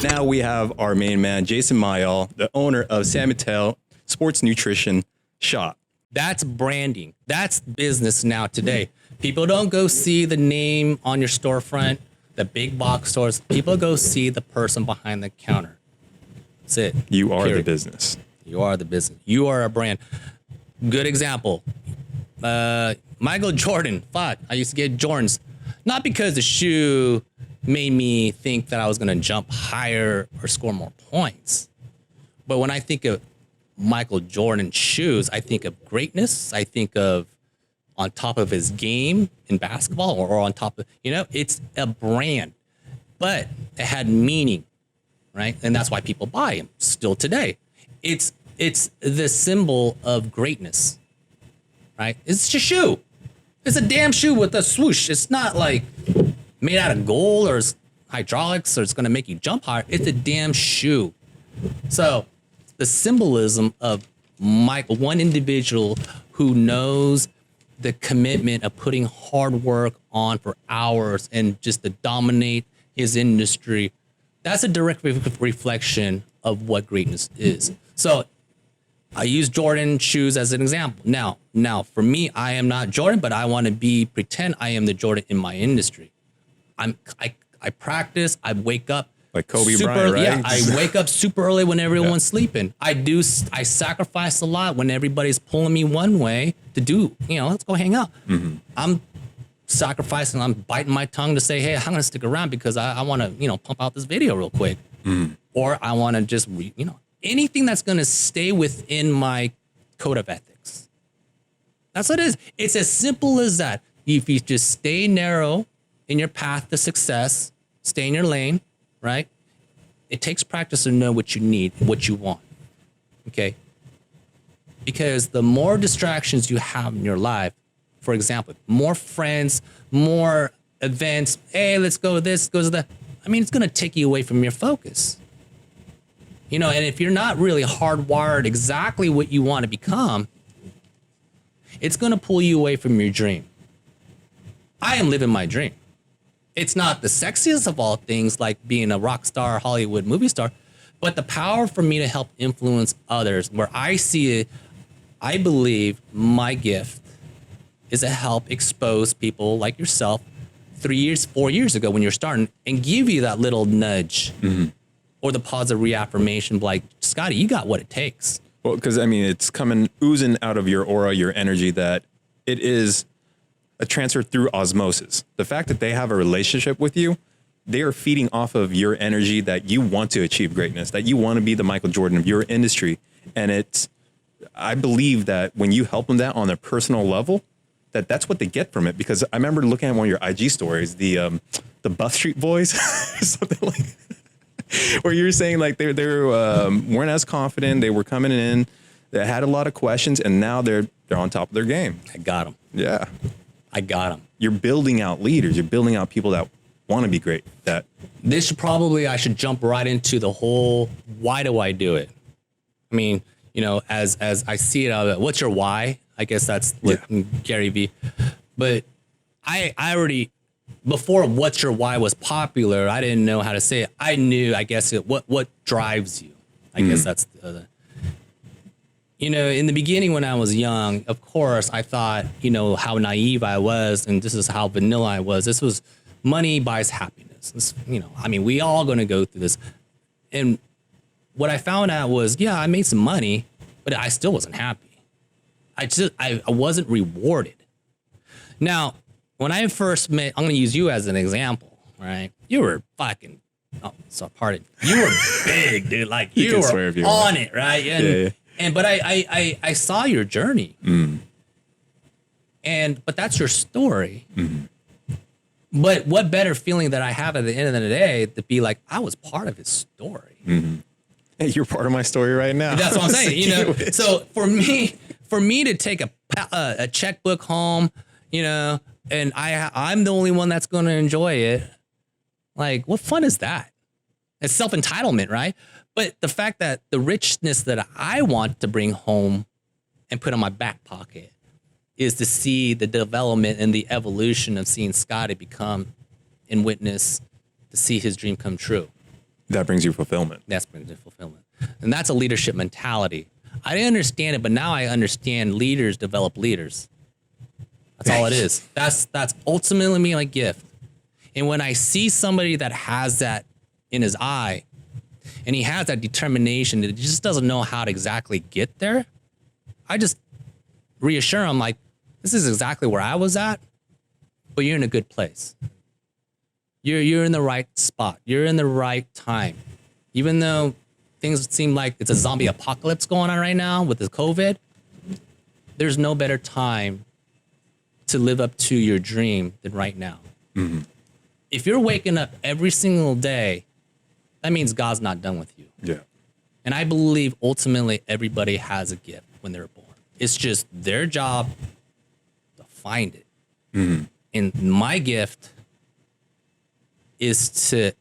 Now we have our main man, Jason Mayol, the owner of Mateo Sports Nutrition Shop. That's branding. That's business now today. People don't go see the name on your storefront, the big box stores. People go see the person behind the counter. That's it. You are the business. You are the business. You are a brand. Good example. Michael Jordan. Fuck, I used to get Jordans. Not because the shoe made me think that I was going to jump higher or score more points. But when I think of Michael Jordan shoes, I think of greatness. I think of on top of his game in basketball or on top of, it's a brand, but it had meaning, right? And that's why people buy them still today. It's the symbol of greatness, right? It's a shoe. It's a damn shoe with a swoosh. It's not like made out of gold or hydraulics or it's going to make you jump higher. It's a damn shoe. So the symbolism of one individual who knows the commitment of putting hard work on for hours and just to dominate his industry, that's a direct reflection of what greatness is. So I use Jordan shoes as an example. Now for me, I am not Jordan, but I want to pretend I am the Jordan in my industry. I practice, I wake up like Kobe Bryant, right? Yeah, I wake up super early when everyone's sleeping. I sacrifice a lot when everybody's pulling me one way to do, let's go hang out. Mm-hmm. I'm sacrificing, I'm biting my tongue to say, hey, I'm going to stick around because I want to, pump out this video real quick. Mm-hmm. Or I want to just, anything that's going to stay within my code of ethics. That's what it is. It's as simple as that. If you just stay narrow in your path to success, stay in your lane, right? It takes practice to know what you need, what you want, okay? Because the more distractions you have in your life, for example, more friends, more events, hey, let's go this, goes that. It's going to take you away from your focus. And if you're not really hardwired exactly what you want to become, it's going to pull you away from your dream. I am living my dream. It's not the sexiest of all things, like being a rock star, Hollywood movie star, but the power for me to help influence others, where I see it, I believe my gift is to help expose people like yourself 3 years, 4 years ago when you're starting and give you that little nudge or the positive reaffirmation like, Scotty, you got what it takes. Well, because it's oozing out of your aura, your energy, that it is a transfer through osmosis. The fact that they have a relationship with you, they are feeding off of your energy that you want to achieve greatness, that you want to be the Michael Jordan of your industry. And I believe that when you help them that on a personal level, that's what they get from it. Because I remember looking at one of your IG stories, the Buff Street Boys, something like that, where you were saying like they weren't as confident, they were coming in, they had a lot of questions, and now they're on top of their game. I got them. Yeah. I got them. You're building out leaders. You're building out people that want to be great. I should jump right into the whole, why do I do it? As I see it, what's your why? I guess that's what Gary Vee. But I already, before what's your why was popular, I didn't know how to say it. I knew, I guess, what drives you. I guess that's in the beginning when I was young, of course, I thought, how naive I was, and this is how vanilla I was. This was money buys happiness. We all going to go through this. And what I found out was, I made some money, but I still wasn't happy. I wasn't rewarded. Now, when I first met, I'm going to use you as an example, right? You were fucking, you were big, dude. Like you were on it, right? And, but I saw your journey, but that's your story. Mm-hmm. But what better feeling that I have at the end of the day to be like, I was part of his story. Mm-hmm. Hey, you're part of my story right now. That's what I'm saying. So for me to take a checkbook home, and I'm the only one that's going to enjoy it. Like, what fun is that? It's self-entitlement, right? But the fact that the richness that I want to bring home and put in my back pocket is to see the development and the evolution of seeing Scotty become and witness to see his dream come true. That brings you fulfillment. That's brings you fulfillment. And that's a leadership mentality. I didn't understand it, but now I understand leaders develop leaders. That's all it is. That's ultimately my gift. And when I see somebody that has that in his eye, and he has that determination that he just doesn't know how to exactly get there, I just reassure him, like, this is exactly where I was at, but you're in a good place. You're in the right spot. You're in the right time. Even though things seem like it's a zombie apocalypse going on right now with the COVID, there's no better time to live up to your dream than right now. Mm-hmm. If you're waking up every single day, that means God's not done with you. Yeah. And I believe ultimately everybody has a gift when they're born. It's just their job to find it. Mm-hmm. And my gift is to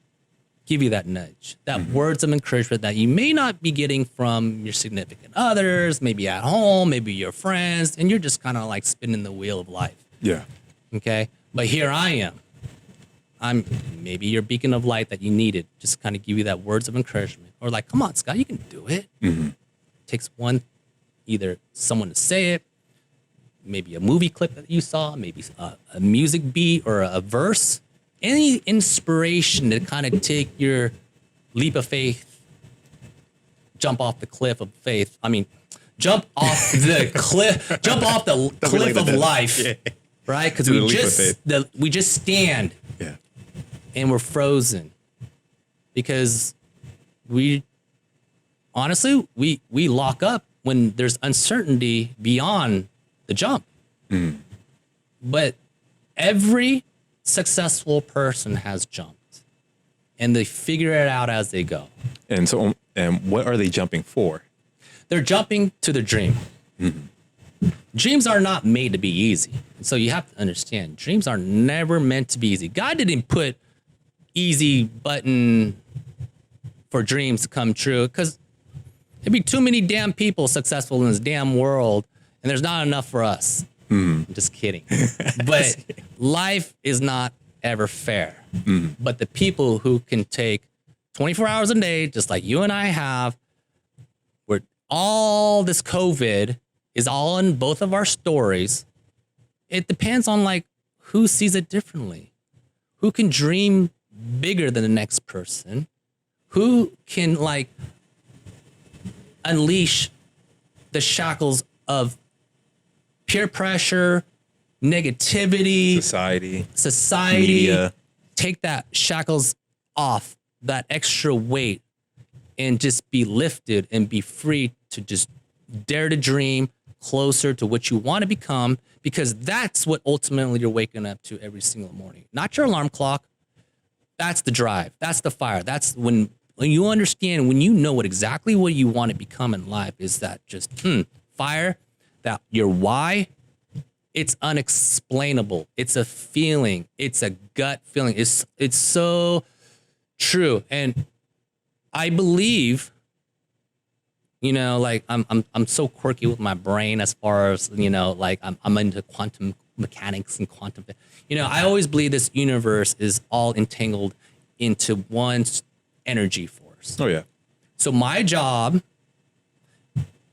give you that nudge, that words of encouragement that you may not be getting from your significant others, maybe at home, maybe your friends, and you're just kind of like spinning the wheel of life. Yeah. Okay. But here I am. I'm maybe your beacon of light that you needed, just kind of give you that words of encouragement, or like, come on, Scott, you can do it. Mm-hmm. Takes one, either someone to say it, maybe a movie clip that you saw, maybe a music beat or a verse, any inspiration to kind of take your leap of faith, jump off the cliff of faith. I mean, jump off the cliff, jump off the cliff of life, yeah. Right? Because we just stand, yeah, and we're frozen because we honestly lock up when there's uncertainty beyond the jump. Mm. But every successful person has jumped, and they figure it out as they go. And so, and what are they jumping for? They're jumping to their dream. Mm-hmm. Dreams are not made to be easy. So you have to understand, dreams are never meant to be easy. God didn't put easy button for dreams to come true, because there'd be too many damn people successful in this damn world, and there's not enough for us. I'm just kidding. But life is not ever fair. But the people who can take 24 hours a day, just like you and I have, where all this COVID is all in both of our stories, it depends on like who sees it differently, who can dream bigger than the next person, who can like unleash the shackles of peer pressure, negativity, society, media. Take that shackles off, that extra weight, and just be lifted and be free to just dare to dream closer to what you want to become, because that's what ultimately you're waking up to every single morning. Not your alarm clock. That's the drive. That's the fire. That's when you understand, when you know what exactly what you want to become in life, is that just fire, that your why. It's unexplainable. It's a feeling. It's a gut feeling. It's so true. And I believe, you know, like I'm so quirky with my brain as far as, you know, like I'm into quantum mechanics and quantum. You know, I always believe this universe is all entangled into one energy force. Oh yeah. So my job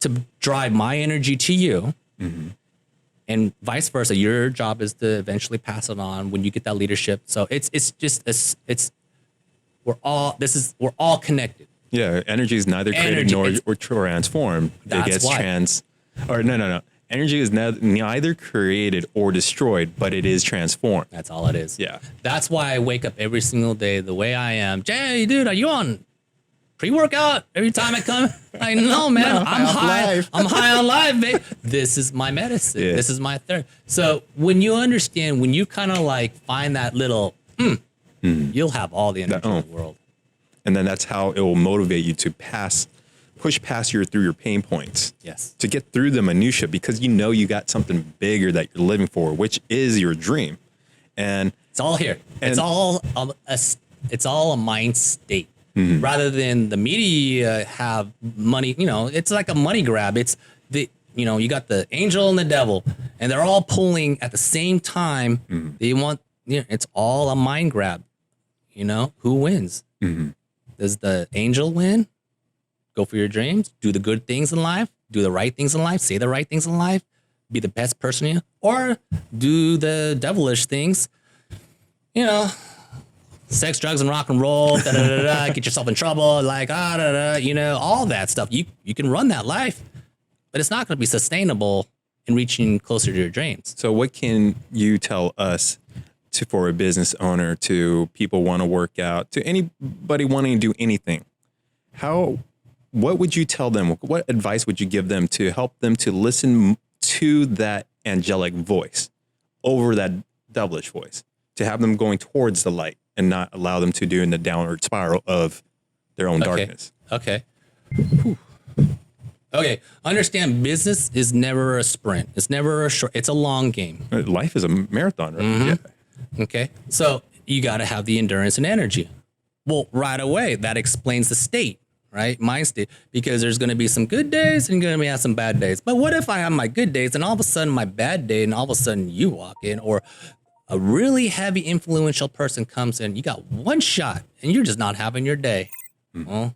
to drive my energy to you, and vice versa. Your job is to eventually pass it on when you get that leadership. So we're all connected. Yeah, energy is neither created nor transformed. That's why. No. Energy is neither created or destroyed, but it is transformed. That's all it is. Yeah. That's why I wake up every single day the way I am. Jay, dude, are you on pre-workout every time I come? Like, no, man, I'm high. I'm high on life, babe. This is my medicine. Yeah. This is my therapy. So when you understand, when you kind of like find that little, you'll have all the energy in the world. And then that's how it will motivate you to push past through your pain points. Yes. To get through the minutia, because you know you got something bigger that you're living for, which is your dream. And it's all here. It's all a mind state. Rather than the media have money, you know, it's like a money grab. It's you got the angel and the devil, and they're all pulling at the same time. They want, it's all a mind grab. You know, who wins? The Does the angel win? Go for your dreams, do the good things in life, do the right things in life, say the right things in life, be the best person you, or do the devilish things, you know, sex, drugs, and rock and roll, get yourself in trouble, like, you know, all that stuff. You can run that life, but it's not going to be sustainable in reaching closer to your dreams. So what can you tell us for a business owner, to people want to work out, to anybody wanting to do anything? What would you tell them? What advice would you give them to help them to listen to that angelic voice over that devilish voice, to have them going towards the light and not allow them to do in the downward spiral of their own darkness? Okay. Whew. Okay. Understand, business is never a sprint. It's never a short. It's a long game. Life is a marathon, right? Mm-hmm. Yeah. Okay. So you got to have the endurance and energy. Well, right away, that explains the state. Right? Mind state, because there's going to be some good days and you're going to have some bad days. But what if I have my good days and all of a sudden my bad day, and all of a sudden you walk in, or a really heavy influential person comes in, you got one shot and you're just not having your day. Well,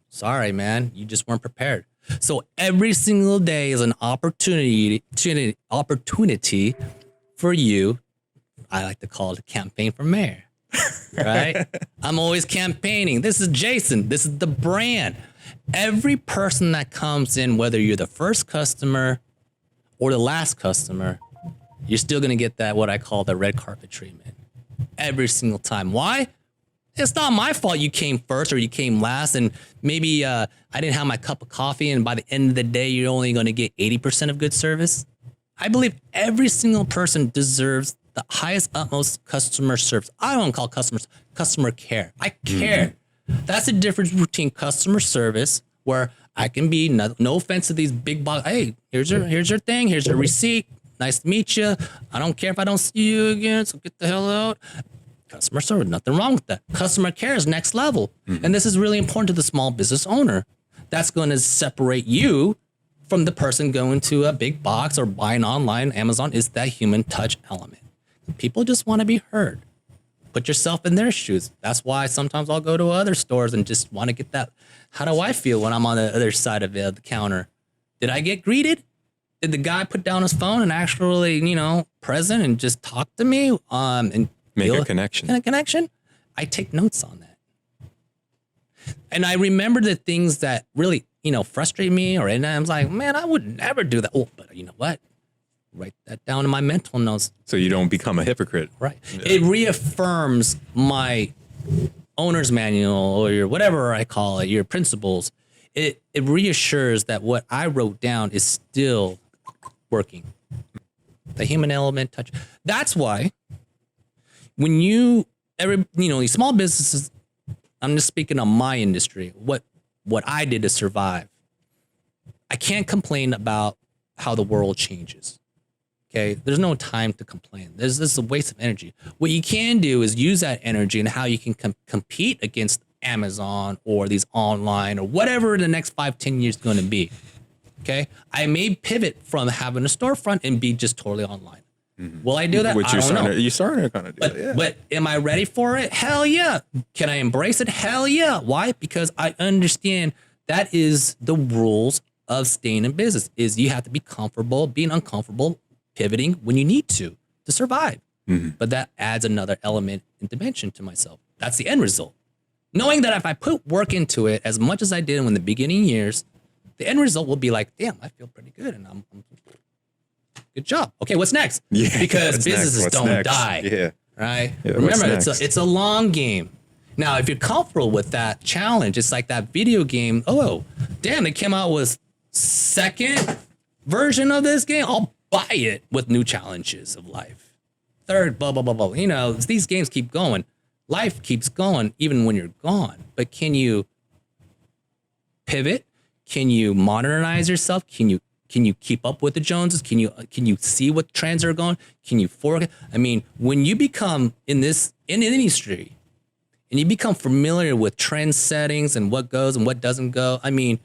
sorry, man, you just weren't prepared. So every single day is an opportunity for you. I like to call it a campaign for mayor. Right? I'm always campaigning. This is Jason. This is the brand. Every person that comes in, whether you're the first customer or the last customer, you're still going to get that, what I call the red carpet treatment every single time. Why? It's not my fault you came first or you came last, and maybe I didn't have my cup of coffee, and by the end of the day, you're only going to get 80% of good service. I believe every single person deserves the highest, utmost customer service. I don't call customers customer care. I care. That's the difference between customer service, where I can be no offense to these big box. Hey, here's your thing. Here's your receipt. Nice to meet you. I don't care if I don't see you again. So get the hell out. Customer service, nothing wrong with that. Customer care is next level, and this is really important to the small business owner. That's going to separate you from the person going to a big box or buying online. Amazon is that human touch element. People just want to be heard. Put yourself in their shoes. That's why sometimes I'll go to other stores and just want to get that. How do I feel when I'm on the other side of the counter? Did I get greeted? Did the guy put down his phone and actually, present and just talk to me? And make a connection. I take notes on that. And I remember the things that really, frustrate me, and I was like, man, I would never do that. Oh, but you know what? Write that down in my mental notes. So you don't become a hypocrite. Right. Yeah. It reaffirms my owner's manual, or your whatever I call it, your principles. It reassures that what I wrote down is still working. The human element touch. That's why when these small businesses, I'm just speaking on my industry, what I did to survive. I can't complain about how the world changes. Okay, there's no time to complain. This is a waste of energy. What you can do is use that energy and how you can compete against Amazon or these online or whatever the next 5-10 years is going to be. Okay, I may pivot from having a storefront and be just totally online. Will I do that? I don't know. You started to kind of do that, yeah. But am I ready for it? Hell yeah. Can I embrace it? Hell yeah. Why? Because I understand that is the rules of staying in business. Is you have to be comfortable being uncomfortable, pivoting when you need to survive. But that adds another element and dimension to myself. That's the end result. Knowing that if I put work into it as much as I did in the beginning years, the end result will be like, damn, I feel pretty good, and I'm good job. Okay, what's next? Yeah, because businesses don't die. Yeah. Right? Yeah, remember, it's a long game. Now, if you're comfortable with that challenge, it's like that video game. Oh, damn, they came out with second version of this game. I'll buy it with new challenges of life. Third, blah, blah, blah, blah. These games keep going. Life keeps going even when you're gone. But can you pivot? Can you modernize yourself? Can you keep up with the Joneses? Can you see what trends are going? Can you forecast? I mean, when you become in an industry and you become familiar with trend settings and what goes and what doesn't go, I mean,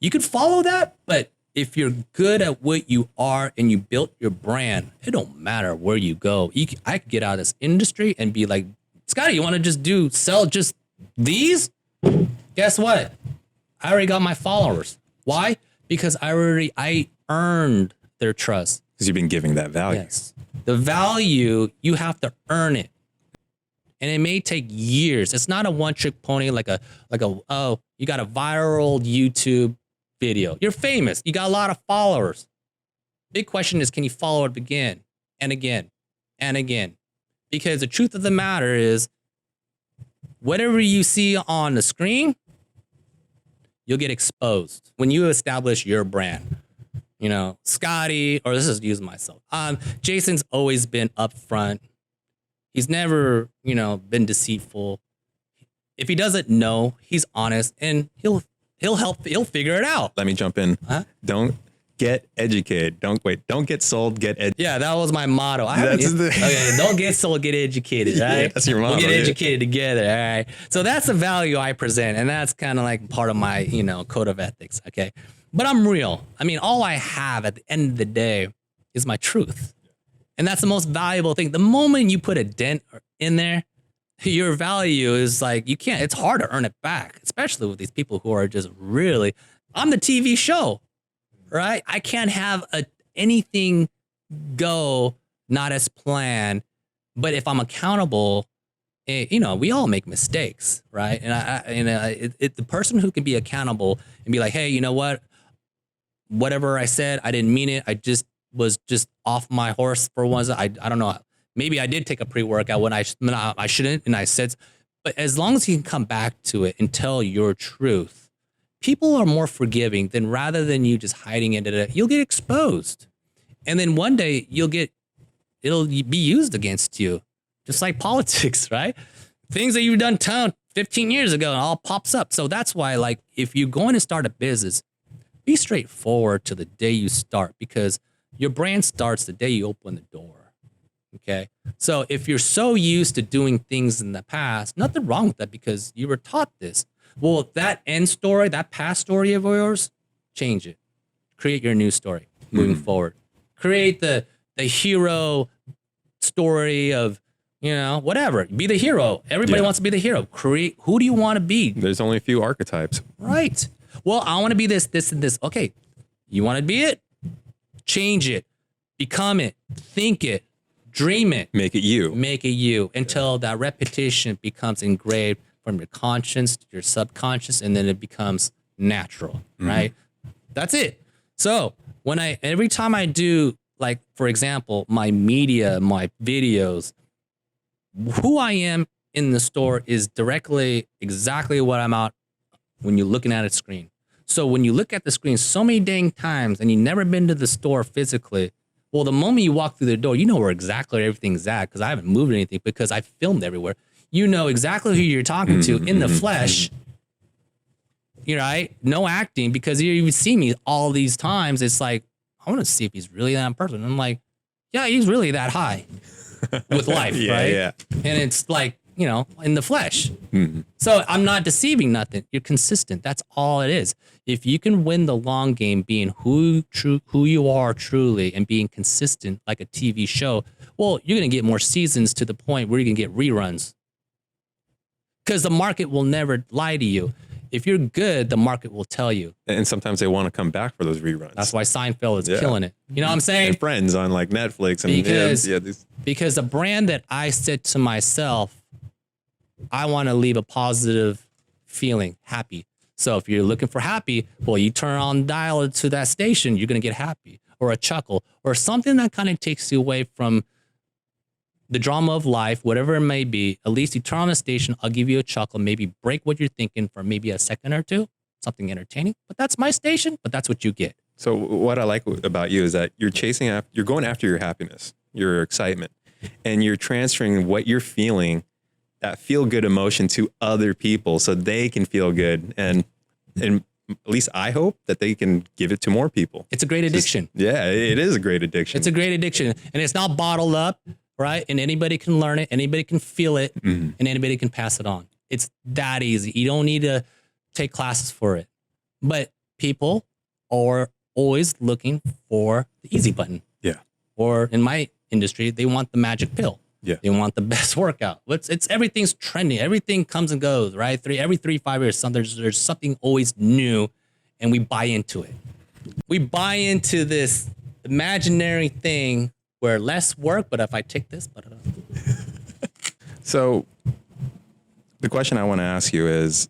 you could follow that, but if you're good at what you are and you built your brand, it don't matter where you go. I could get out of this industry and be like, Scotty, you want to sell just These, guess what? I already got my followers. Why? Because I earned their trust. Because you've been giving that value. Yes. The value, you have to earn it. And it may take years. It's not a one-trick pony like a oh, you got a viral YouTube video. You're famous. You got a lot of followers. Big question is, can you follow it again and again and again? Because the truth of the matter is, whatever you see on the screen, you'll get exposed when you establish your brand. You know, Scotty, or this is using myself. Jason's always been upfront. He's never, been deceitful. If he doesn't know, he's honest, and he'll figure it out. Let me jump in. Huh? Don't get educated. Don't get sold, get educated. Yeah, that was my motto. Okay, don't get sold, get educated, right? Yeah, that's your motto. We'll get educated together, all right? So that's the value I present, and that's kind of like part of my, code of ethics, okay? But I'm real. I mean, all I have at the end of the day is my truth. And that's the most valuable thing. The moment you put a dent in there, your value is like, it's hard to earn it back, especially with these people who are just really, I'm the TV show, right? I can't have anything go not as planned. But if I'm accountable, we all make mistakes, right? And the person who can be accountable and be like, hey, you know what? Whatever I said, I didn't mean it. I just was off my horse for once. I don't know. Maybe I did take a pre-workout when I shouldn't, and I said, but as long as you can come back to it and tell your truth, people are more forgiving than rather than you just hiding into it. You'll get exposed. And then one day it'll be used against you, just like politics, right? Things that you've done 15 years ago and all pops up. So that's why, like, if you're going to start a business, be straightforward to the day you start, because your brand starts the day you open the door. Okay. So if you're so used to doing things in the past, nothing wrong with that, because you were taught this. Well, that end story, that past story of yours, change it. Create your new story moving forward. Create the hero story of, whatever. Be the hero. Everybody wants to be the hero. Create, who do you want to be? There's only a few archetypes. Right. Well, I want to be this, this, and this. Okay. You want to be it? Change it. Become it. Think it. Dream it. Make it you. Make it you until that repetition becomes engraved from your conscious to your subconscious, and then it becomes natural, right? That's it. So every time I do, like, for example, my media, my videos, who I am in the store is directly exactly what I'm out when you're looking at a screen. So when you look at the screen so many dang times and you've never been to the store physically, well, the moment you walk through the door, you know where exactly everything's at, because I haven't moved anything, because I filmed everywhere. You know exactly who you're talking to in the flesh. You're right. No acting, because you see me all these times. It's like, I want to see if he's really that person. I'm like, yeah, he's really that high with life, right? Yeah. And it's like, in the flesh. So I'm not deceiving nothing. You're consistent. That's all it is. If you can win the long game, being who you are truly and being consistent like a TV show, well, you're going to get more seasons to the point where you can get reruns. Because the market will never lie to you. If you're good, the market will tell you. And sometimes they want to come back for those reruns. That's why Seinfeld is killing it. You know what I'm saying? And Friends on like Netflix. And because the brand that I said to myself, I want to leave a positive feeling, happy. So if you're looking for happy, well, you turn on dial to that station, you're going to get happy, or a chuckle, or something that kind of takes you away from the drama of life, whatever it may be. At least you turn on the station, I'll give you a chuckle, maybe break what you're thinking for maybe a second or two, something entertaining. But that's my station, but that's what you get. So what I like about you is that you're going after your happiness, your excitement, and you're transferring what you're feeling, that feel good emotion, to other people so they can feel good. And at least I hope that they can give it to more people. It's a great addiction. It is a great addiction. It's a great addiction. And it's not bottled up, right? And anybody can learn it, anybody can feel it, and anybody can pass it on. It's that easy. You don't need to take classes for it. But people are always looking for the easy button. Yeah. Or in my industry, they want the magic pill. Yeah. They want the best workout. It's everything's trending. Everything comes and goes, right? Every 3-5 years, there's something always new, and we buy into it. We buy into this imaginary thing where less work, but if I take this, So the question I want to ask you is,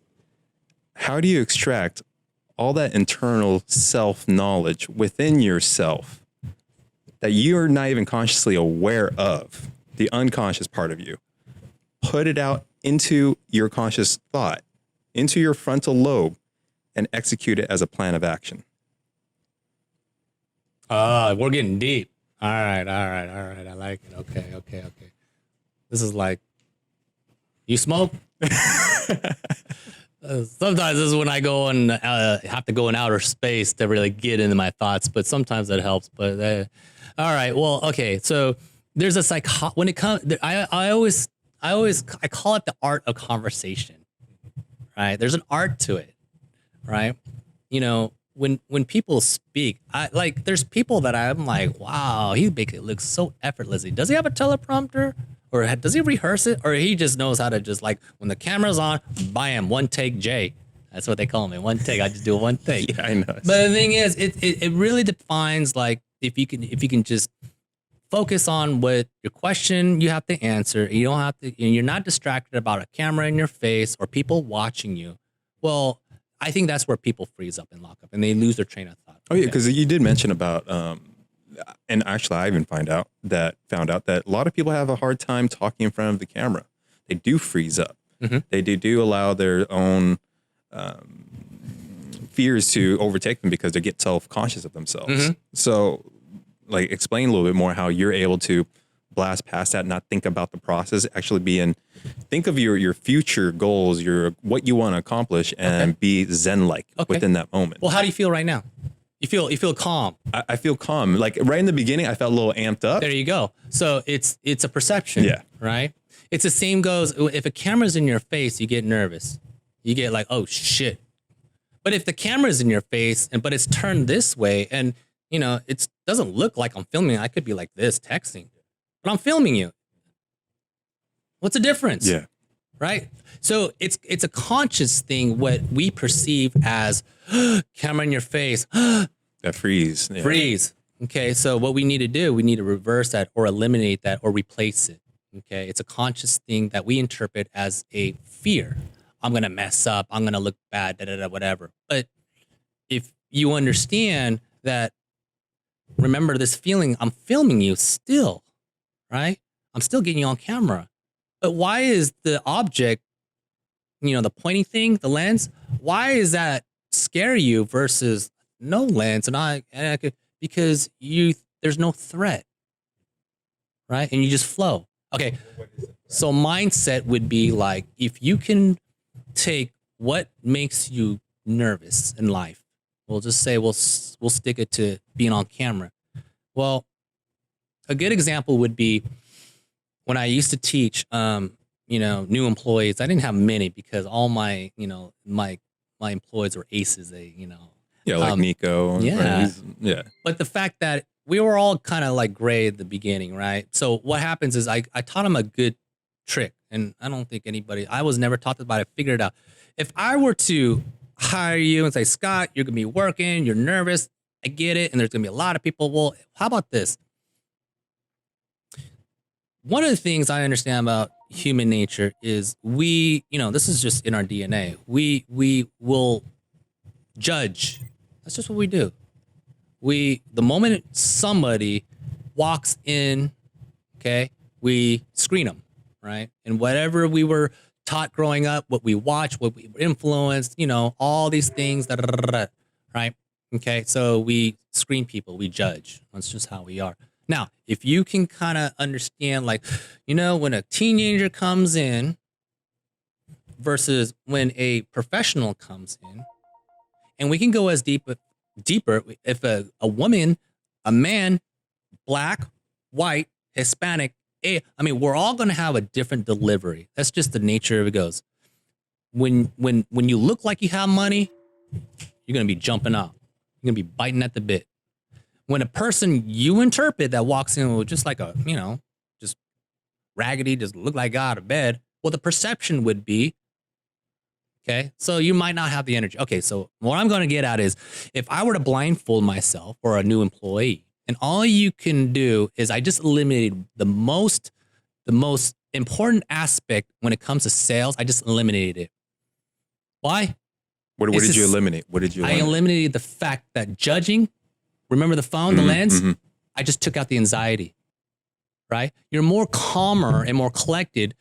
how do you extract all that internal self-knowledge within yourself that you're not even consciously aware of, the unconscious part of you? Put it out into your conscious thought, into your frontal lobe, and execute it as a plan of action. We're getting deep. All right. I like it. Okay. This is like, you smoke? Sometimes this is when I go and have to go in outer space to really get into my thoughts, but sometimes that helps. But all right, well, okay. So there's a when it comes, I call it the art of conversation, right? There's an art to it, right? You know, when people speak, there's people that I'm like, wow, he make it look so effortlessly. Does he have a teleprompter? Or does he rehearse it? Or he just knows how to just like, when the camera's on, bam, one take Jay. That's what they call me. One take. I just do one take. Yeah, I know. But the thing is, it really defines like if you can just focus on what your question you have to answer. You don't have to, and you're not distracted about a camera in your face or people watching you. Well, I think that's where people freeze up and lock up and they lose their train of thought. Oh yeah, because you did mention about and actually I even found out that a lot of people have a hard time talking in front of the camera. They do freeze up. Mm-hmm. They do allow their own fears to overtake them because they get self-conscious of themselves. Mm-hmm. So like explain a little bit more how you're able to blast past that, not think about the process, actually think of your future goals, what you want to accomplish, and be Zen-like within that moment. Well, how do you feel right now? You feel calm. I feel calm. Like right in the beginning, I felt a little amped up. There you go. So it's a perception. Yeah. Right. It's the same goes. If a camera's in your face, you get nervous. You get like, oh shit. But if the camera's in your face but it's turned this way, and you know it doesn't look like I'm filming, I could be like this texting, but I'm filming you. What's the difference? Yeah. Right. So it's a conscious thing, what we perceive as camera in your face. That freeze. Yeah. Freeze. Okay. So what we need to do, we need to reverse that or eliminate that or replace it. Okay. It's a conscious thing that we interpret as a fear. I'm going to mess up. I'm going to look bad, whatever. But if you understand that, remember this feeling, I'm filming you still, right? I'm still getting you on camera. But why is the object, the pointy thing, the lens, why is that scare you versus no lens? Because there's no threat, right? And you just flow. Okay. So mindset would be like, if you can take what makes you nervous in life, we'll just say we'll stick it to being on camera. Well, a good example would be when I used to teach, new employees. I didn't have many because all my employees were aces. Yeah, like Nico. Yeah. Yeah. But the fact that we were all kind of like gray at the beginning, right? So what happens is I taught them a good trick, and I don't think I was never taught this, but I figured it out. If I were to hire you and say, Scott, you're going to be working, you're nervous, I get it, and there's going to be a lot of people. Well, how about this? One of the things I understand about human nature is this is just in our DNA. We will judge. That's just what we do. The moment somebody walks in, okay, we screen them, right? And whatever we were taught growing up, what we watched, what we were influenced, all these things, right? Okay, so we screen people, we judge. That's just how we are. Now, if you can kind of understand, like, when a teenager comes in versus when a professional comes in, and we can go as deeper, if a woman, a man, black, white, Hispanic, we're all going to have a different delivery. That's just the nature of it goes. When you look like you have money, you're going to be jumping up. You're going to be biting at the bit. When a person you interpret that walks in with just like just raggedy, just look like I got out of bed. Well, the perception would be, okay, so you might not have the energy. Okay, so what I'm going to get at is if I were to blindfold myself or a new employee, and all you can do is I just eliminated the most important aspect when it comes to sales. I just eliminated it. Why? What did you eliminate? What did you eliminate? I eliminated the fact that judging, remember the phone, the lens? I just took out the anxiety, right? You're more calmer and more collected,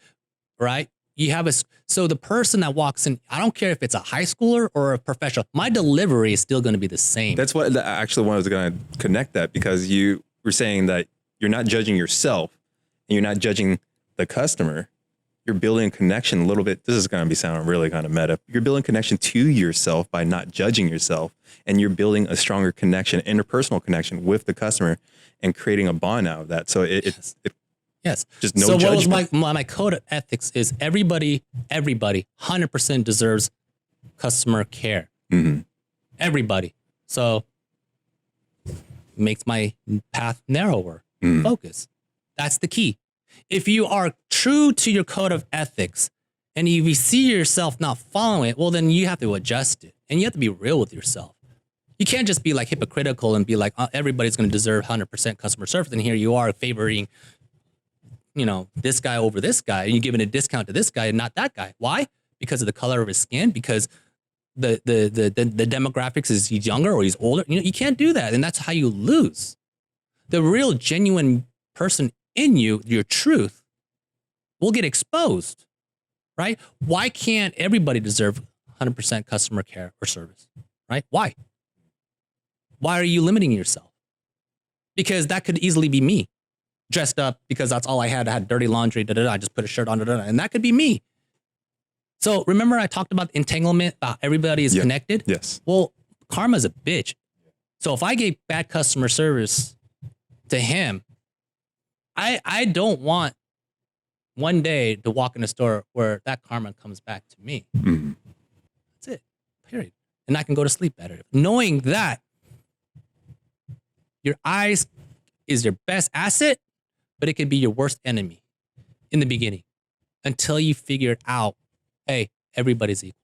right? You have so the person that walks in, I don't care if it's a high schooler or a professional, my delivery is still going to be the same. That's what actually I was going to connect that, because you were saying that you're not judging yourself and you're not judging the customer. You're building a connection a little bit. This is going to be sounding really kind of meta. You're building connection to yourself by not judging yourself, and you're building a stronger connection, interpersonal connection with the customer, and creating a bond out of that. So Yes. Just no so judgment. what was my code of ethics is everybody 100% deserves customer care. Everybody. So makes my path narrower. Focus. That's the key. If you are true to your code of ethics and if you see yourself not following it, well, then you have to adjust it, and you have to be real with yourself. You can't just be like hypocritical and be like, everybody's going to deserve 100% customer service. And here you are favoring, this guy over this guy, and you're giving a discount to this guy and not that guy. Why? Because of the color of his skin, because the demographics is he's younger or he's older. You can't do that. And that's how you lose. The real genuine person in you, your truth, will get exposed, right? Why can't everybody deserve 100% customer care or service, right? Why? Why are you limiting yourself? Because that could easily be me, dressed up because that's all I had. I had dirty laundry, I just put a shirt on, and that could be me. So remember I talked about entanglement, everybody is connected? Yes. Well, karma's a bitch. So if I gave bad customer service to him, I don't want one day to walk in a store where that karma comes back to me. That's it, period. And I can go to sleep better. Knowing that your eyes is your best asset, but it could be your worst enemy in the beginning until you figure it out. Hey, everybody's equal.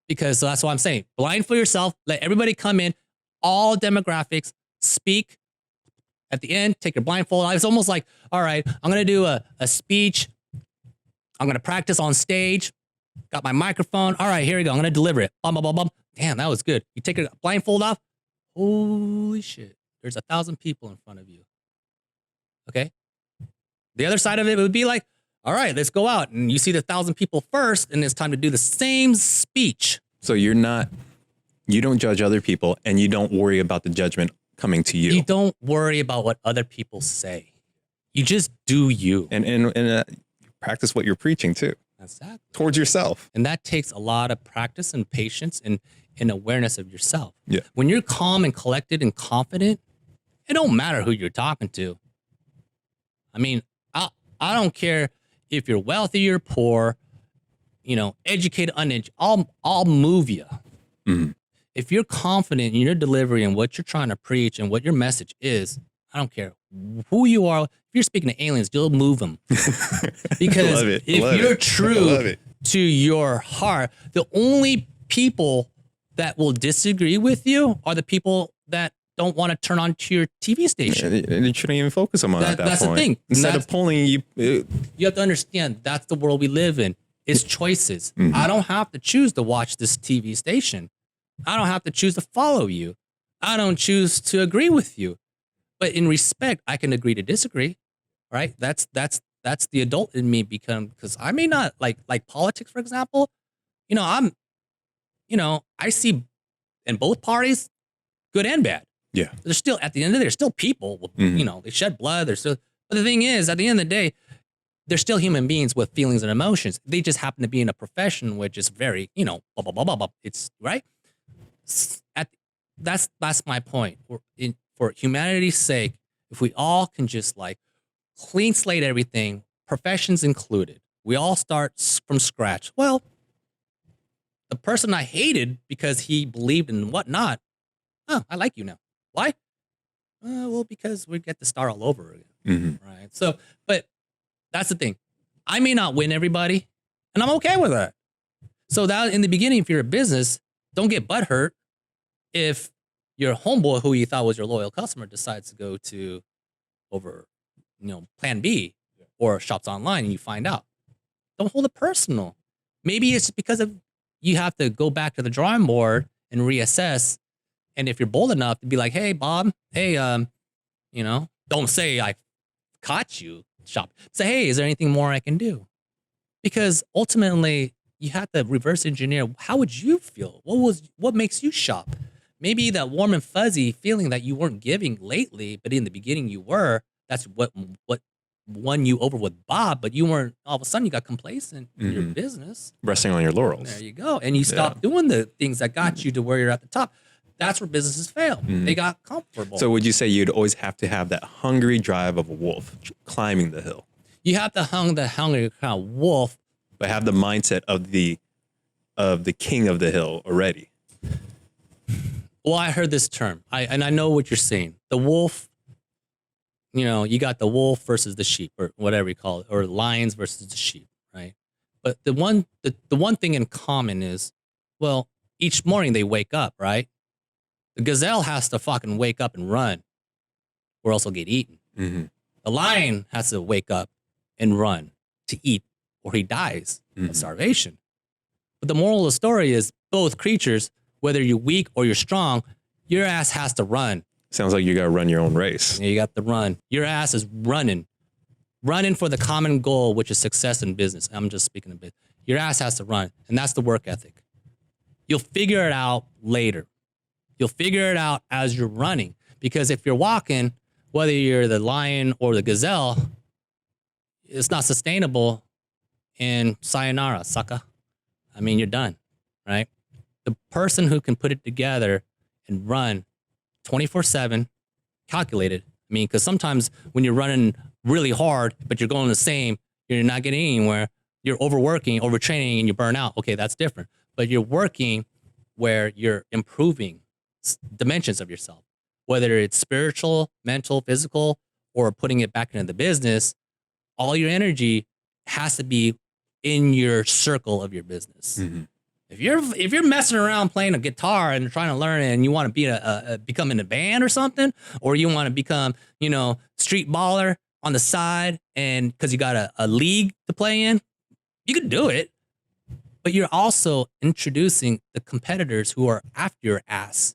Because that's what I'm saying. Blindfold yourself, let everybody come in, all demographics, speak. At the end, take your blindfold off. It's almost like, all right, I'm going to do a speech. I'm going to practice on stage. Got my microphone. All right, here we go. I'm going to deliver it. Bum, bum, bum, bum. Damn, that was good. You take your blindfold off. Holy shit. There's 1,000 people in front of you. Okay? The other side of it would be like, all right, let's go out. And you see the 1,000 people first, and it's time to do the same speech. So you don't judge other people, and you don't worry about the judgment coming to you. You don't worry about what other people say. You just do you. And practice what you're preaching too. Exactly. Towards yourself. And that takes a lot of practice and patience and awareness of yourself. Yeah. When you're calm and collected and confident, it don't matter who you're talking to. I mean, I don't care if you're wealthy or poor, educated, uneducated, I'll move you. If you're confident in your delivery and what you're trying to preach and what your message is, I don't care who you are. If you're speaking to aliens, you'll move them. Because if you're true to your heart, the only people that will disagree with you are the people that don't want to turn on to your TV station. And you shouldn't even focus them on at that that's point. The thing. Instead of pulling you. You have to understand that's the world we live in. It's choices. I don't have to choose to watch this TV station. I don't have to choose to follow you. I don't choose to agree with you. But in respect, I can agree to disagree. Right? That's the adult in me because I may not like politics, for example. I see in both parties good and bad. Yeah. They're still at the end of the day, they're still people. They shed blood. But the thing is, at the end of the day, they're still human beings with feelings and emotions. They just happen to be in a profession which is very, blah, blah, blah, blah, blah. It's right. That's my point. For humanity's sake, if we all can just clean slate everything, professions included, we all start from scratch. Well, the person I hated because he believed in whatnot, I like you now. Why? Well, because we get to start all over again. Right. So, but that's the thing. I may not win everybody, and I'm okay with that. So that in the beginning, if you're a business, don't get butthurt if your homeboy who you thought was your loyal customer decides to go to over, plan B or shops online and you find out. Don't hold it personal. Maybe it's because of you have to go back to the drawing board and reassess. And if you're bold enough to be like, hey, Bob, hey, don't say I caught you shop. Say, hey, is there anything more I can do? Because ultimately you have to reverse engineer. How would you feel? What makes you shop? Maybe that warm and fuzzy feeling that you weren't giving lately, but in the beginning you were. That's what won you over with Bob, but you weren't. All of a sudden you got complacent in your business. Resting on your laurels. There you go. And you stopped doing the things that got you to where you're at the top. That's where businesses fail. They got comfortable. So would you say you'd always have to have that hungry drive of a wolf climbing the hill? You have to hungry kind of wolf. But have the mindset of the king of the hill already. Well, I heard this term. I know what you're saying. The wolf, you got the wolf versus the sheep or whatever you call it, or lions versus the sheep, right? But the one thing in common is, well, each morning they wake up, right? The gazelle has to fucking wake up and run or else he'll get eaten. The lion has to wake up and run to eat or he dies of starvation. But the moral of the story is both creatures, whether you're weak or you're strong, your ass has to run. Sounds like you got to run your own race. You got to run. Your ass is running for the common goal, which is success in business. I'm just speaking a bit. Your ass has to run, and that's the work ethic. You'll figure it out later. You'll figure it out as you're running, because if you're walking, whether you're the lion or the gazelle, it's not sustainable. And sayonara, sucker. I mean, you're done, right? The person who can put it together and run 24/7, calculated. I mean, because sometimes when you're running really hard, but you're going the same, you're not getting anywhere. You're overworking, overtraining, and you burn out. Okay, that's different. But you're working where you're improving dimensions of yourself, whether it's spiritual, mental, physical, or putting it back into the business. All your energy has to be in your circle of your business. If you're messing around playing a guitar and trying to learn it and you want to be become in a band or something, or you want to become, street baller on the side and because you got a league to play in, you can do it. But you're also introducing the competitors who are after your ass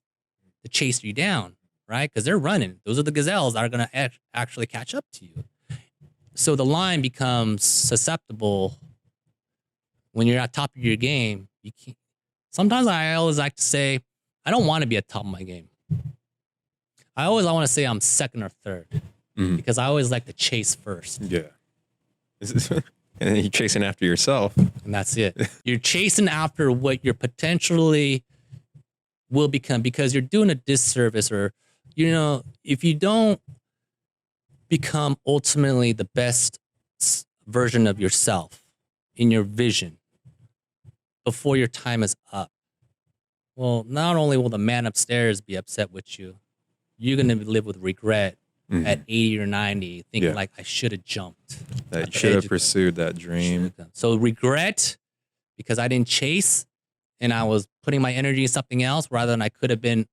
to chase you down, right? Because they're running. Those are the gazelles that are going to actually catch up to you. So the line becomes susceptible when you're at top of your game. You can't. Sometimes I always like to say, I don't want to be at top of my game. I want to say I'm second or third because I always like to chase first. Yeah. And then you're chasing after yourself. And that's it. You're chasing after what you're potentially will become because you're doing a disservice or, if you don't become ultimately the best version of yourself in your vision before your time is up, well, not only will the man upstairs be upset with you, you're going to live with regret at 80 or 90, thinking like, I should have jumped. I should have pursued that dream. So regret because I didn't chase and I was putting my energy in something else rather than I could have been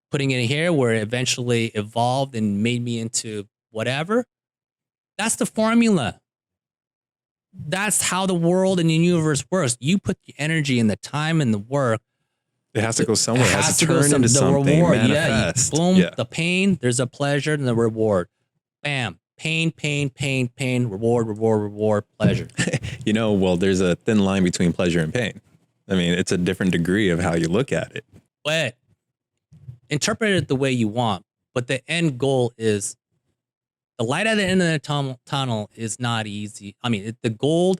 putting it here where it eventually evolved and made me into whatever. That's the formula. That's how the world and the universe works. You put the energy and the time and the work. It has to go somewhere. It has to turn into something. Reward. Manifest. The pain, there's a pleasure and the reward. Bam. Pain, reward, pleasure. Well, there's a thin line between pleasure and pain. I mean, it's a different degree of how you look at it. But interpret it the way you want. But the end goal is the light at the end of the tunnel is not easy. I mean, the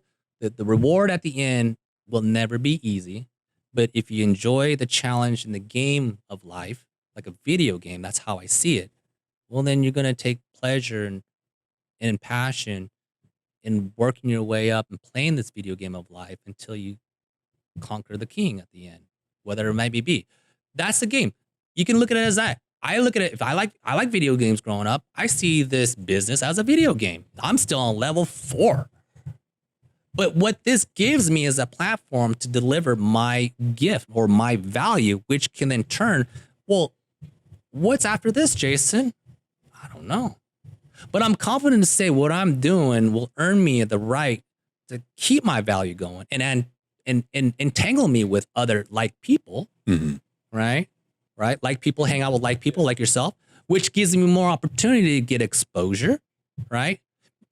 reward at the end will never be easy. But if you enjoy the challenge in the game of life, like a video game, that's how I see it. Well, then you're going to take pleasure and passion in working your way up and playing this video game of life until you conquer the king at the end, whatever it might be. That's the game. You can look at it as that. I look at it, if I like video games growing up, I see this business as a video game. I'm still on level 4. But what this gives me is a platform to deliver my gift or my value, which can then turn, well, what's after this, Jason? I don't know. But I'm confident to say what I'm doing will earn me the right to keep my value going and entangle me with other like people, right? Right? Like people hang out with like people like yourself, which gives me more opportunity to get exposure, right?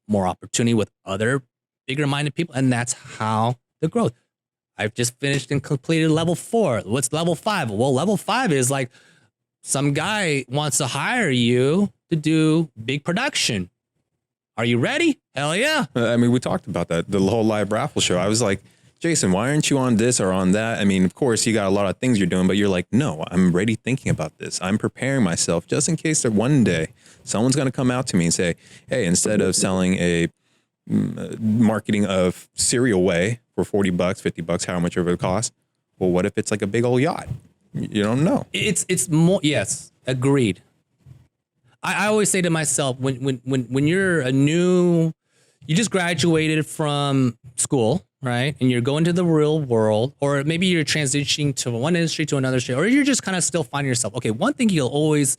More opportunity with other bigger minded people. And that's how the growth. I've just finished and completed level 4. What's level 5? Well, level 5 is like some guy wants to hire you to do big production. Are you ready? Hell yeah. I mean, we talked about that, the whole live raffle show. I was like, Jason, why aren't you on this or on that? I mean, of course, you got a lot of things you're doing, but you're like, no, I'm already thinking about this. I'm preparing myself just in case that one day someone's going to come out to me and say, hey, instead of selling a marketing of cereal whey for $40, $50, how much ever it costs, well, what if it's like a big old yacht? You don't know. It's more, yes, agreed. I always say to myself, when you're you just graduated from school, right? And you're going to the real world, or maybe you're transitioning to one industry to another industry, or you're just kind of still finding yourself. Okay, one thing I always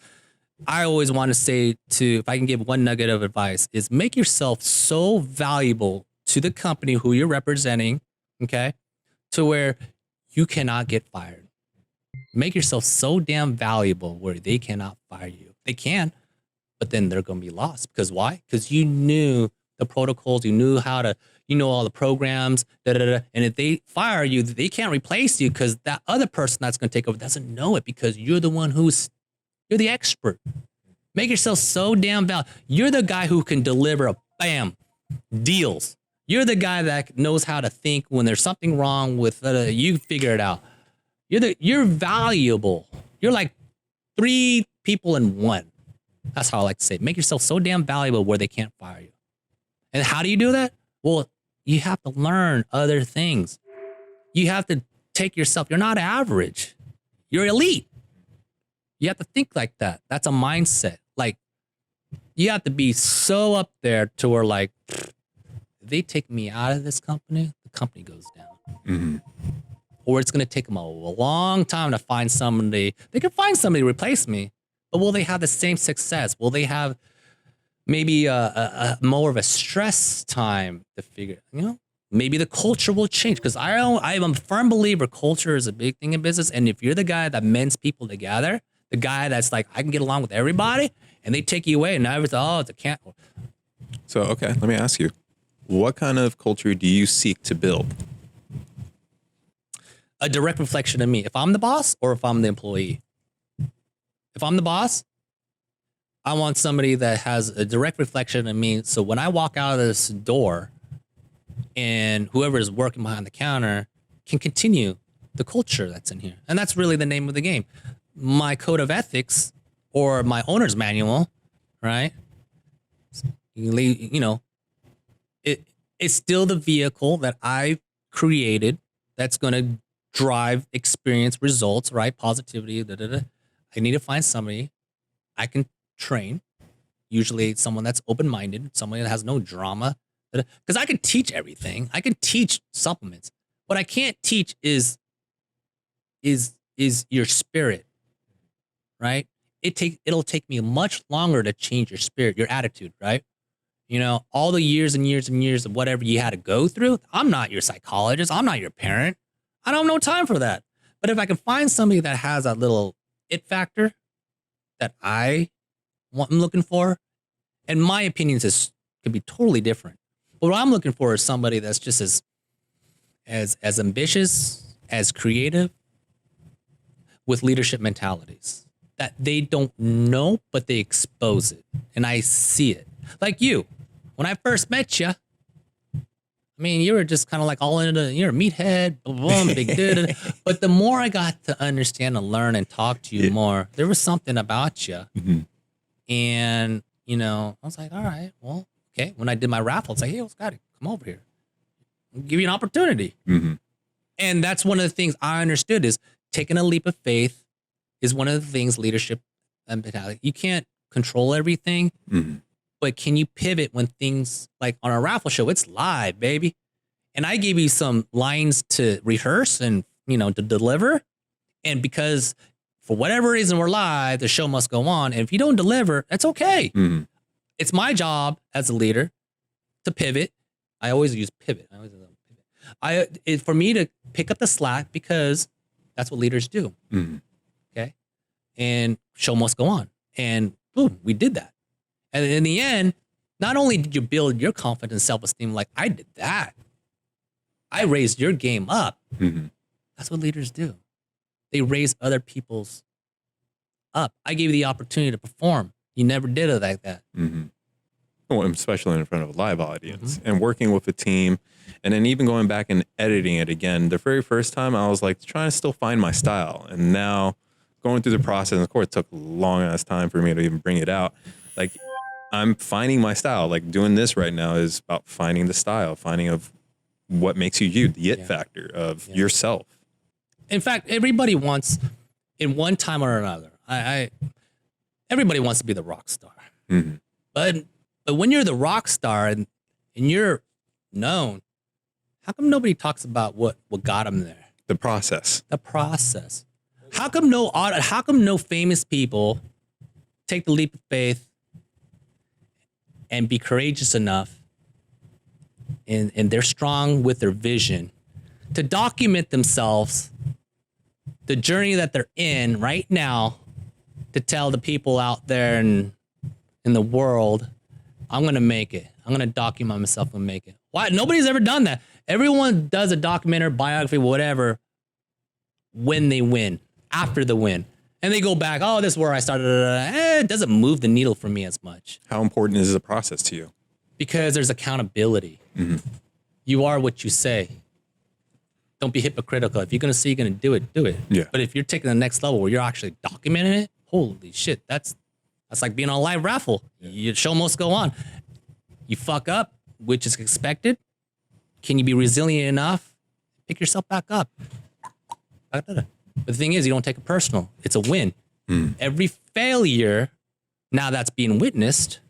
want to say if I can give one nugget of advice, is make yourself so valuable to the company who you're representing, okay, to where you cannot get fired. Make yourself so damn valuable where they cannot fire you. They can, but then they're going to be lost. Because why? Because you knew the protocols, you knew all the programs, and if they fire you, they can't replace you because that other person that's going to take over doesn't know it because you're the one you're the expert. Make yourself so damn valuable. You're the guy who can deliver deals. You're the guy that knows how to think when there's something wrong with you figure it out. You're valuable. You're like 3 people in one. That's how I like to say it. Make yourself so damn valuable where they can't fire you. And how do you do that? Well, you have to learn other things. You have to take yourself. You're not average. You're elite. You have to think like that. That's a mindset. Like, you have to be so up there to where, like, if they take me out of this company, the company goes down. Mm-hmm. Or it's going to take them a long time to find somebody. They can find somebody to replace me, but will they have the same success? Will they have maybe a more of a stress time to figure, maybe the culture will change. Because I'm a firm believer culture is a big thing in business. And if you're the guy that mends people together, the guy that's like, I can get along with everybody, and they take you away, and now everything, it's a can't. So, okay, let me ask you, what kind of culture do you seek to build? A direct reflection of me. If I'm the boss or if I'm the employee. If I'm the boss, I want somebody that has a direct reflection of me. So when I walk out of this door and whoever is working behind the counter can continue the culture that's in here. And that's really the name of the game. My code of ethics or my owner's manual, right? It's still the vehicle that I created that's going to drive experience results, right? Positivity. I need to find somebody I can train, usually someone that's open-minded, someone that has no drama, because I can teach everything. I can teach supplements. What I can't teach is your spirit, right? It'll take me much longer to change your spirit, your attitude, right? All the years and years and years of whatever you had to go through. I'm not your psychologist. I'm not your parent. I don't have no time for that. But if I can find somebody that has that little it factor that I'm looking for, and my opinions could be totally different. But what I'm looking for is somebody that's just as ambitious, as creative, with leadership mentalities that they don't know, but they expose it. And I see it. Like you, when I first met you, I mean, you were just kind of like all into, you're a meathead, boom, big dude. But the more I got to understand and learn and talk to you more, there was something about you. Mm-hmm. And, I was like, all right, well, okay. When I did my raffle, it's like, hey, Scotty, come over here. I'll give you an opportunity. Mm-hmm. And that's one of the things I understood is taking a leap of faith is one of the things leadership and mentality. You can't control everything. Mm-hmm. But can you pivot when things like on a raffle show, it's live, baby. and I gave you some lines to rehearse and, to deliver. And because for whatever reason we're live, the show must go on. And if you don't deliver, that's okay. Mm-hmm. It's my job as a leader to pivot. I always use pivot. For me to pick up the slack, because that's what leaders do. Mm-hmm. Okay. And show must go on. And boom, we did that. And in the end, not only did you build your confidence and self-esteem, like I did that, I raised your game up. Mm-hmm. That's what leaders do. They raise other people's up. I gave you the opportunity to perform. You never did it like that. Mm-hmm. Well, especially in front of a live audience, and working with a team, and then even going back and editing it again. The very first time I was like trying to still find my style. And now going through the process, and of course it took a long ass time for me to even bring it out. Like I'm finding my style. Like doing this right now is about finding the style, finding of what makes you, the it factor of yourself. In fact, everybody wants, in one time or another, everybody wants to be the rock star. Mm-hmm. But when you're the rock star and you're known, how come nobody talks about what got them there? The process. The process. How come no famous people take the leap of faith and be courageous enough, and they're strong with their vision to document themselves, the journey that they're in right now, to tell the people out there in the world, I'm going to make it. I'm going to document myself and make it. Why? Nobody's ever done that. Everyone does a documentary, biography, whatever, when they win, after the win. And they go back, oh, this is where I started. It doesn't move the needle for me as much. How important is the process to you? Because there's accountability. Mm-hmm. You are what you say. Don't be hypocritical. If you're going to say you're going to do it, do it. Yeah. But if you're taking the next level where you're actually documenting it, holy shit, that's like being on a live raffle. Your show must go on. You fuck up, which is expected. Can you be resilient enough? Pick yourself back up. But the thing is, you don't take it personal. It's a win. Every failure, now that's being witnessed,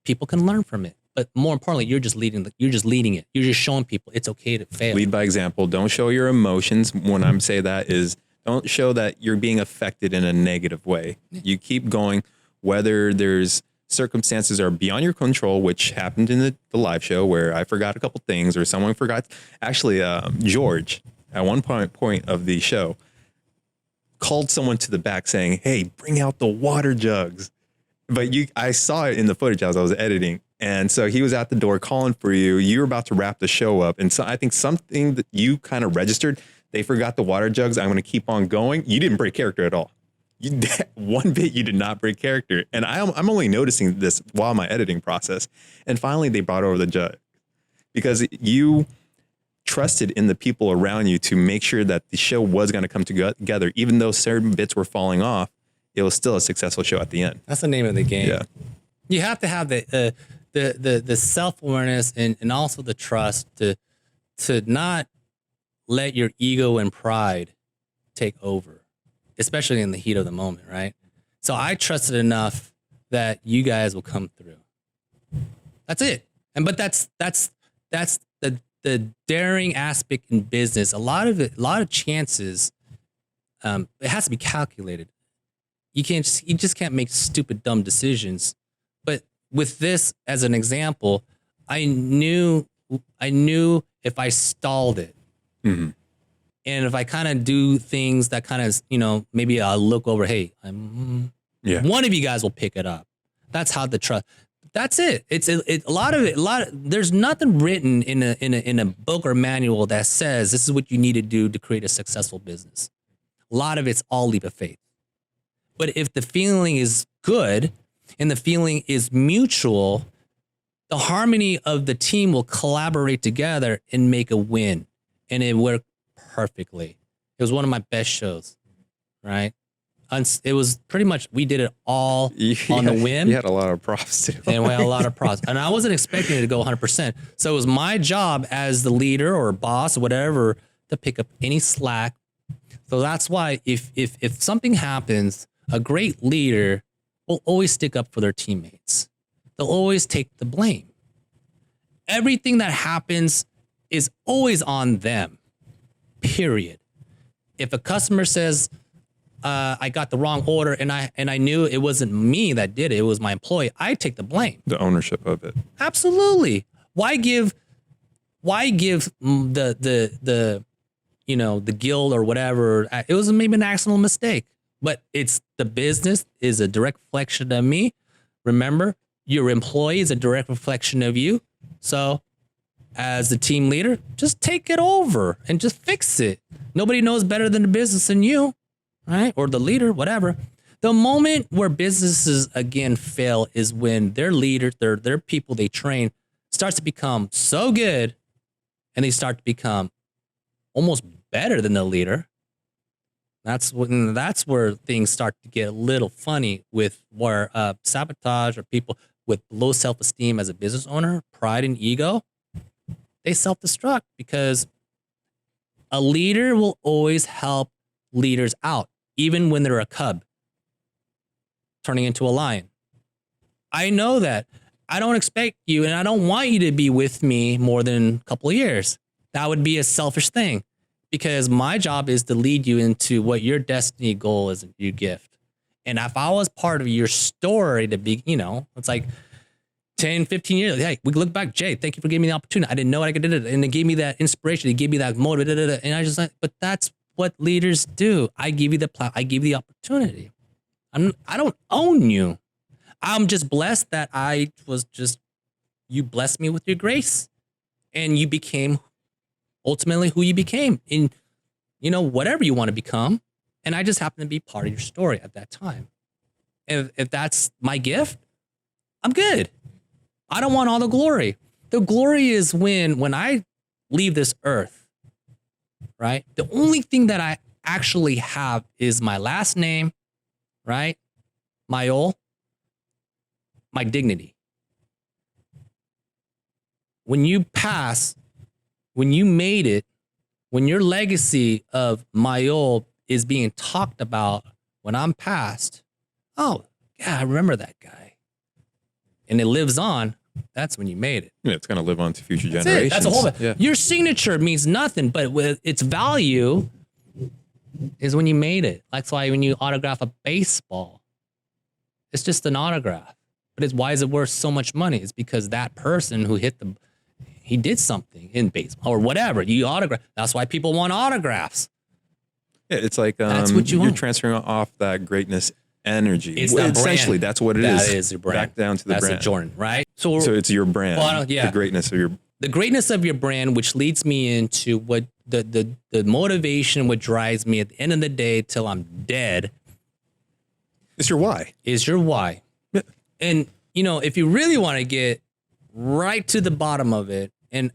people can learn from it. But more importantly, you're just leading it. You're just showing people it's okay to fail. Lead by example. Don't show your emotions. When I'm saying that is, don't show that you're being affected in a negative way. You keep going, whether there's circumstances are beyond your control, which happened in the live show where I forgot a couple things or someone forgot. Actually, George, at one point of the show, called someone to the back saying, hey, bring out the water jugs. But I saw it in the footage as I was editing. And so he was at the door calling for you. You were about to wrap the show up. And so I think something that you kind of registered, they forgot the water jugs. I'm going to keep on going. You didn't break character at all. One bit you did not break character. And I'm only noticing this while my editing process. And finally, they brought over the jug because you trusted in the people around you to make sure that the show was going to come together. Even though certain bits were falling off, it was still a successful show at the end. That's the name of the game. Yeah. You have to have the self-awareness and also the trust to not let your ego and pride take over, especially in the heat of the moment, right? So I trusted enough that you guys will come through. That's it. But that's the daring aspect in business. A lot of chances, it has to be calculated. You just can't make stupid, dumb decisions. But with this as an example, I knew if I stalled it, mm-hmm. and if I kind of do things that kind of, maybe I'll look over, hey, one of you guys will pick it up. That's how the trust. That's it. It's a lot of it. There's nothing written in a book or manual that says this is what you need to do to create a successful business. A lot of it's all leap of faith. But if the feeling is good and the feeling is mutual, the harmony of the team will collaborate together and make a win. And it worked perfectly. It was one of my best shows, right? It was pretty much, we did it all on the whim. You had a lot of props too. And we had a lot of props. And I wasn't expecting it to go 100%. So it was my job as the leader or boss or whatever to pick up any slack. So that's why if something happens, a great leader will always stick up for their teammates. They'll always take the blame. Everything that happens is always on them, period. If a customer says, I got the wrong order and I knew it wasn't me that did it, it was my employee, I take the blame. The ownership of it. Absolutely. Why give the the guild or whatever? It was maybe an accidental mistake, but it's the business is a direct reflection of me. Remember, your employee is a direct reflection of you. So as the team leader, just take it over and just fix it. Nobody knows better than the business than you, right? Or the leader, whatever. The moment where businesses again fail is when their leaders, their people they train starts to become so good and they start to become almost better than the leader. That's where things start to get a little funny with where sabotage or people with low self-esteem as a business owner, pride and ego, they self-destruct because a leader will always help leaders out, even when they're a cub turning into a lion. I know that. I don't expect you and I don't want you to be with me more than a couple of years. That would be a selfish thing because my job is to lead you into what your destiny goal is, your gift. And if I was part of your story to be, it's like 10, 15 years, hey, we look back, Jay, thank you for giving me the opportunity. I didn't know I could do it. And it gave me that inspiration. It gave me that motive. And I just like, but that's what leaders do. I give you I give you the opportunity. I don't own you. I'm just blessed that you blessed me with your grace and you became ultimately who you became in, whatever you want to become. And I just happen to be part of your story at that time. If that's my gift, I'm good. I don't want all the glory. The glory is when I leave this earth, right? The only thing that I actually have is my last name, right? Mayol, my dignity. When you pass, when you made it, when your legacy of Mayol is being talked about when I'm passed, oh, yeah, I remember that guy. And it lives on, that's when you made it. Yeah, it's going to live on to future That's generations. That's a whole bit. Yeah. Your signature means nothing, but with its value is when you made it. That's why when you autograph a baseball, it's just an autograph. But why is it worth so much money? It's because that person who he did something in baseball or whatever. You autograph. That's why people want autographs. Yeah, it's like that's what you're transferring off that greatness energy. It's essentially that's what it is. That is your brand. Back down to the that's brand. That's Jordan, right? So it's your brand. Well, yeah. The greatness of your brand, which leads me into what the motivation, what drives me at the end of the day till I'm dead. It's your why. Is your why. Yeah. And if you really want to get right to the bottom of it, and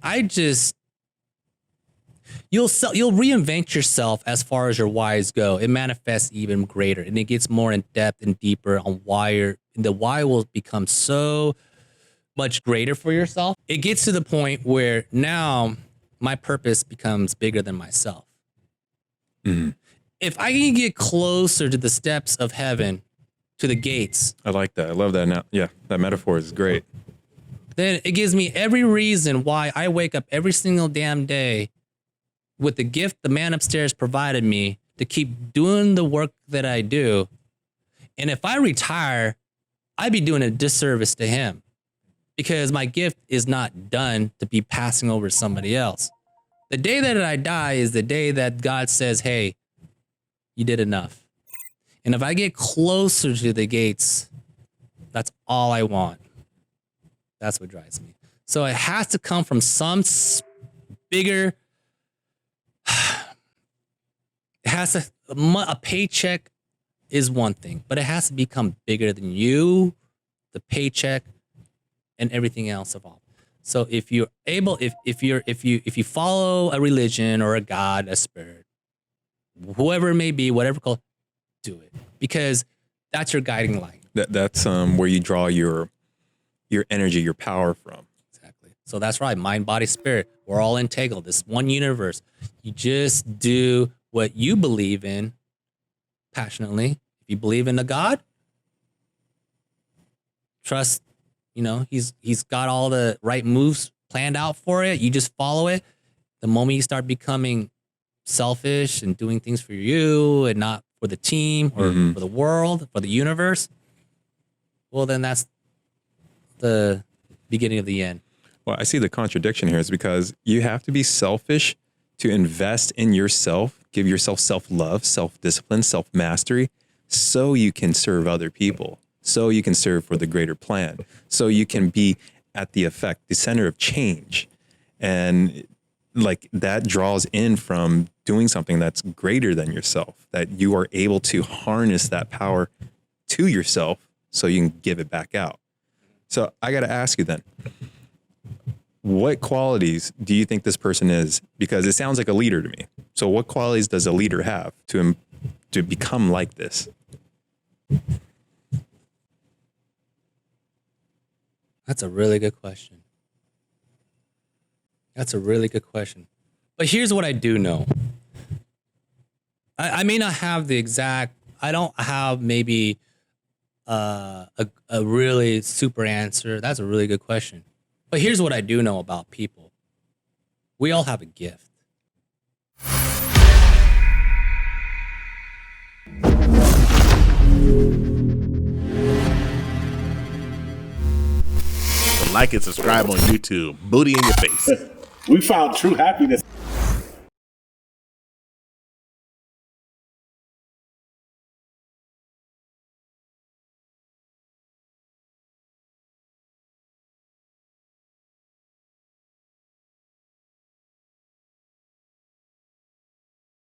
you'll reinvent yourself as far as your whys go. It manifests even greater and it gets more in depth and deeper on why the why will become so much greater for yourself. It gets to the point where now my purpose becomes bigger than myself. Mm-hmm. If I can get closer to the steps of heaven, to the gates. I like that. I love that. Now, yeah, that metaphor is great. Then it gives me every reason why I wake up every single damn day with the gift the man upstairs provided me to keep doing the work that I do. And if I retire, I'd be doing a disservice to him because my gift is not done to be passing over to somebody else. The day that I die is the day that God says, hey, you did enough. And if I get closer to the gates, that's all I want. That's what drives me. So it has to come from some bigger, it has to, a paycheck is one thing, but it has to become bigger than you, the paycheck, and everything else involved. So if you're able, if you follow a religion or a God, a spirit, whoever it may be, whatever called, do it because that's your guiding light. That's where you draw your energy, your power from. Exactly. So that's right. Mind, body, spirit. We're all integral. This one universe. You just do what you believe in passionately. If you believe in a God, trust, he's got all the right moves planned out for it. You just follow it. The moment you start becoming selfish and doing things for you and not for the team or for the world, for the universe, well, then that's the beginning of the end. Well, I see the contradiction here is because you have to be selfish to invest in yourself, give yourself self-love, self-discipline, self-mastery, so you can serve other people, so you can serve for the greater plan, so you can be at the center of change. And like that draws in from doing something that's greater than yourself, that you are able to harness that power to yourself so you can give it back out. So I got to ask you then, what qualities do you think this person is? Because it sounds like a leader to me. So what qualities does a leader have to become like this? That's a really good question. That's a really good question. But here's what I do know. I may not have the exact, I don't have maybe a really super answer. That's a really good question. But here's what I do know about people. We all have a gift. Like and subscribe on YouTube. Booty in your face. We found true happiness.